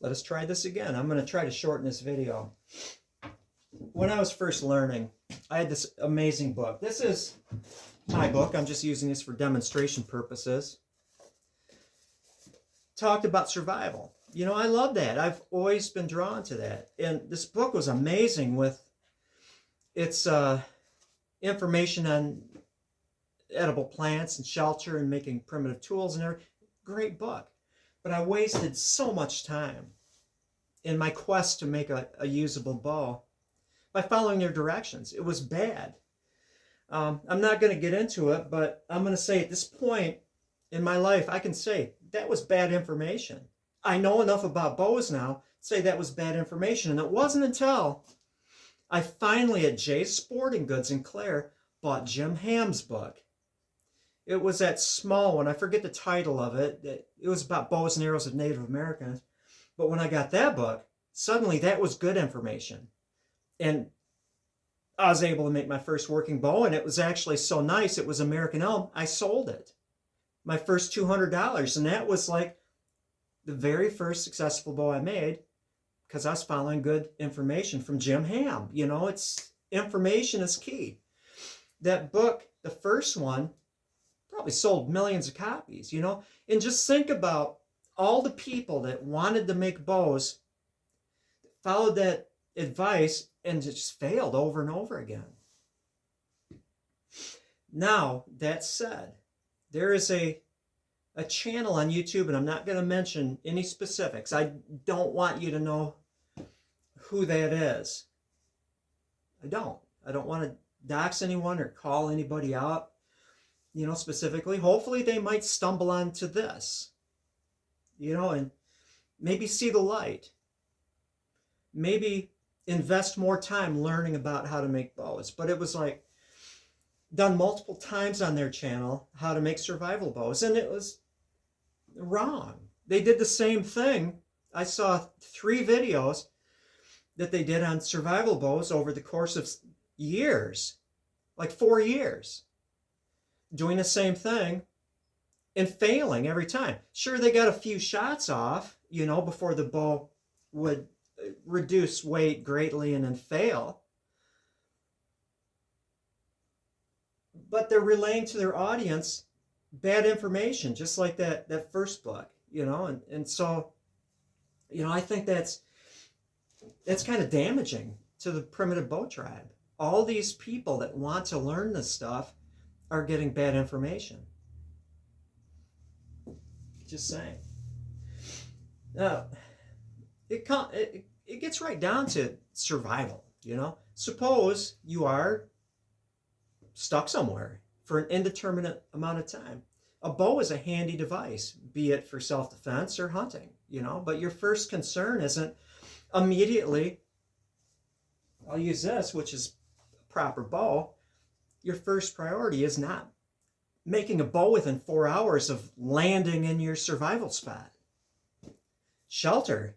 Let us try this again. I'm going to try to shorten this video. When I was first learning, I had this amazing book. This is my book. I'm just using this for demonstration purposes. Talked about survival. You know, I love that. I've always been drawn to that. And this book was amazing with its information on edible plants and shelter and making primitive tools and everything. Great book. But I wasted so much time in my quest to make a usable bow by following their directions. It was bad. I'm not going to get into it, but I'm going to say at this point in my life, I can say that was bad information. I know enough about bows now to say that was bad information. And it wasn't until I finally, at Jay's Sporting Goods in Clare, bought Jim Ham's book. It was that small one. I forget the title of it. It was about bows and arrows of Native Americans. But when I got that book, suddenly that was good information. And I was able to make my first working bow, and it was actually so nice. It was American Elm. I sold it. My first $200. And that was like the very first successful bow I made because I was following good information from Jim Ham. You know, it's information is key. That book, the first one, probably sold millions of copies, you know? And just think about all the people that wanted to make bows, followed that advice, and just failed over and over again. Now, that said, there is a channel on YouTube, and I'm not going to mention any specifics. I don't want you to know who that is. I don't want to dox anyone or call anybody out, you know, specifically. Hopefully they might stumble onto this, you know, and maybe see the light. Maybe invest more time learning about how to make bows. But it was like done multiple times on their channel, how to make survival bows, and it was wrong. They did the same thing. I saw 3 videos that they did on survival bows over the course of years, like 4 years, doing the same thing and failing every time. Sure, they got a few shots off, you know, before the bow would reduce weight greatly and then fail. But they're relaying to their audience bad information, just like that first book, you know, and so, you know, I think that's kind of damaging to the primitive bow tribe. All these people that want to learn this stuff are getting bad information. Just saying. Now, it gets right down to survival, you know. Suppose you are stuck somewhere for an indeterminate amount of time. A bow is a handy device, be it for self-defense or hunting, you know, but your first concern isn't immediately, I'll use this, which is a proper bow. Your first priority is not making a bow within 4 hours of landing in your survival spot. Shelter,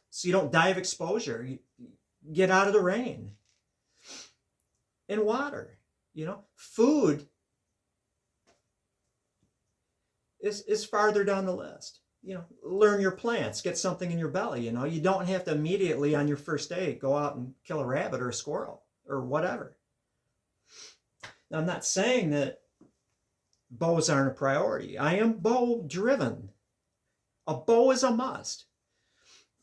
so you don't die of exposure. You get out of the rain. And water, you know. Food is farther down the list. You know, learn your plants, get something in your belly, you know. You don't have to immediately on your first day go out and kill a rabbit or a squirrel or whatever. Now, I'm not saying that bows aren't a priority. I am bow driven. A bow is a must.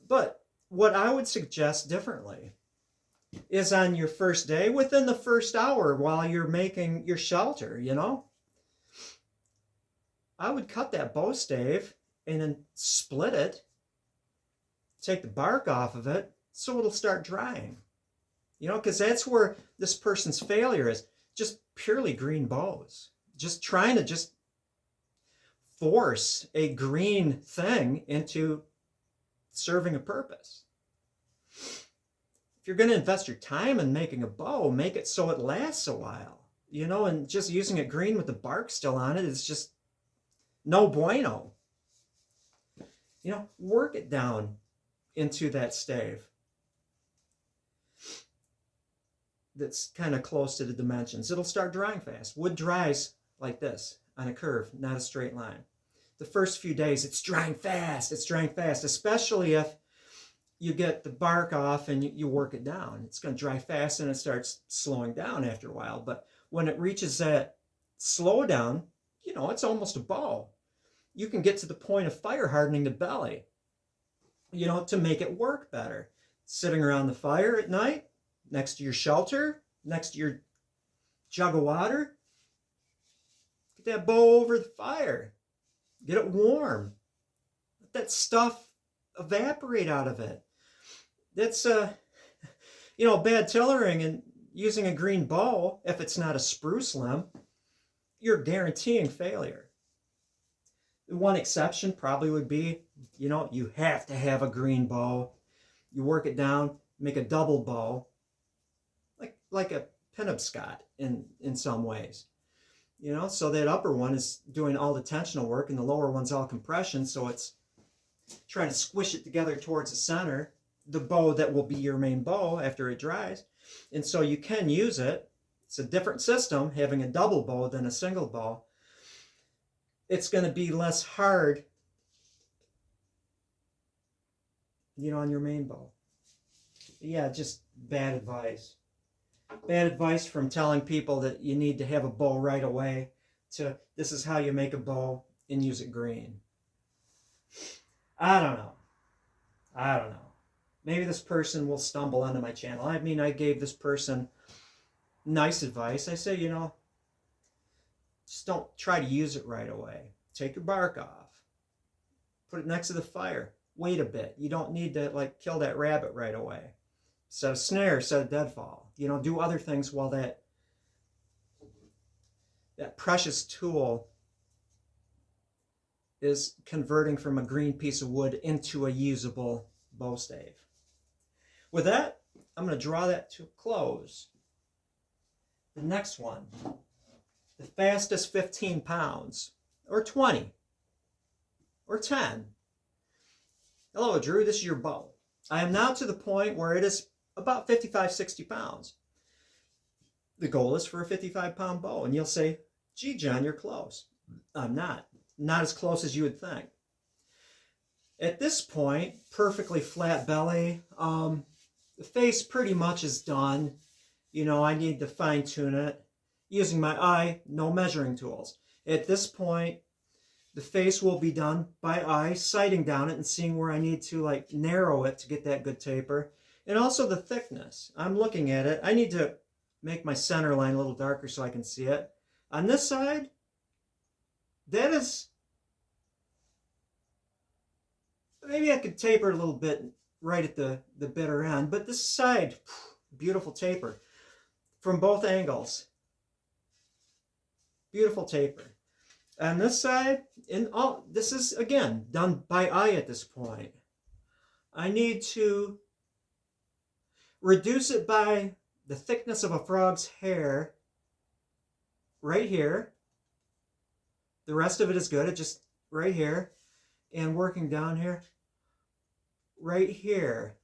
But what I would suggest differently is on your first day, within the first hour while you're making your shelter, you know, I would cut that bow stave and then split it, take the bark off of it so it'll start drying. You know, because that's where this person's failure is, just purely green bows. Just trying to just force a green thing into serving a purpose. If you're going to invest your time in making a bow, make it so it lasts a while, you know, and just using it green with the bark still on it is just no bueno. You know, work it down into that stave that's kind of close to the dimensions. It'll start drying fast. Wood dries like this on a curve, not a straight line. the first few days, it's drying fast. It's drying fast, especially if you get the bark off and you work it down. It's going to dry fast and it starts slowing down after a while. But when it reaches that slowdown, you know, it's almost a bow. You can get to the point of fire hardening the belly, you know, to make it work better. Sitting around the fire at night, next to your shelter, next to your jug of water, get that bow over the fire. Get it warm. Let that stuff evaporate out of it. That's, you know, bad tillering and using a green bow, if it's not a spruce limb, you're guaranteeing failure. The one exception probably would be, you know, you have to have a green bow. You work it down, make a double bow, like a Penobscot in some ways. You know, so that upper one is doing all the tensional work and the lower one's all compression, so it's trying to squish it together towards the center, the bow that will be your main bow after it dries. And so you can use it. It's a different system, having a double bow than a single bow. It's going to be less hard, you know, on your main bow. Yeah, just bad advice. Bad advice from telling people that you need to have a bow right away to this is how you make a bow and use it green. I don't know. Maybe this person will stumble onto my channel. I mean, I gave this person nice advice. I say, you know, just don't try to use it right away. Take your bark off. Put it next to the fire. Wait a bit. You don't need to like kill that rabbit right away. Set a snare, set a deadfall. You know, do other things while that precious tool is converting from a green piece of wood into a usable bow stave. With that, I'm going to draw that to a close. The next one, the fastest 15 pounds, or 20, or 10. Hello, Drew, this is your bow. I am now to the point where it is about 55, 60 pounds. The goal is for a 55-pound bow. And you'll say, gee, John, you're close. I'm not. Not as close as you would think. At this point, perfectly flat belly. The face pretty much is done. You know, I need to fine tune it. Using my eye, no measuring tools. At this point, the face will be done by eye, sighting down it and seeing where I need to like narrow it to get that good taper. And also the thickness. I'm looking at it. I need to make my center line a little darker so I can see it. On this side, that is, maybe I could taper it a little bit right at the bitter end, but this side, beautiful taper from both angles. Beautiful taper. On this side, this is again done by eye at this point. I need to reduce it by the thickness of a frog's hair right here. The rest of it is good. It just right here. And working down here. Right here.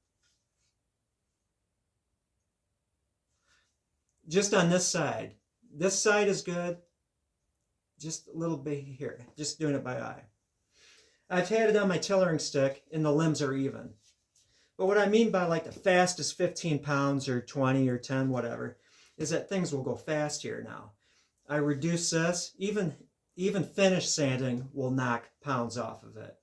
Just on this side. This side is good. Just a little bit here. Just doing it by eye. I've had it on my tillering stick and the limbs are even. But what I mean by like the fastest 15 pounds or 20 or 10, whatever, is that things will go fast here now. I reduce this. Even finish sanding will knock pounds off of it.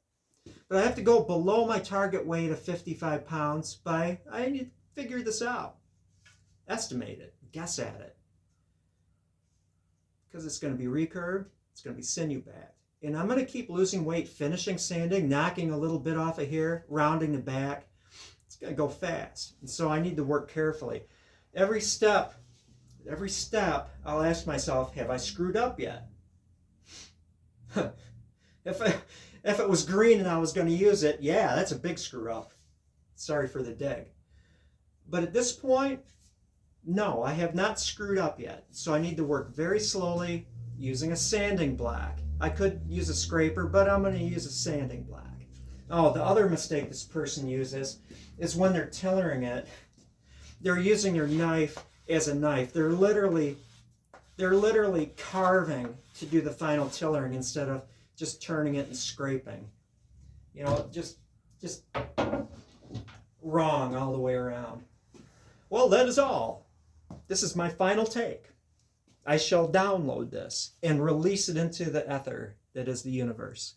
But I have to go below my target weight of 55 pounds I need to figure this out. Estimate it. Guess at it. Because it's going to be recurved. It's going to be sinew backed. And I'm going to keep losing weight finishing sanding, knocking a little bit off of here, rounding the back. It's going to go fast. And so I need to work carefully. Every step, I'll ask myself, have I screwed up yet? If it was green and I was going to use it, yeah, that's a big screw up. Sorry for the dig. But at this point, no, I have not screwed up yet. So I need to work very slowly using a sanding block. I could use a scraper, but I'm going to use a sanding block. Oh, the other mistake this person uses is when they're tillering it, they're using their knife as a knife. They're literally carving to do the final tillering instead of just turning it and scraping. You know, just wrong all the way around. Well, that is all. This is my final take. I shall download this and release it into the ether that is the universe.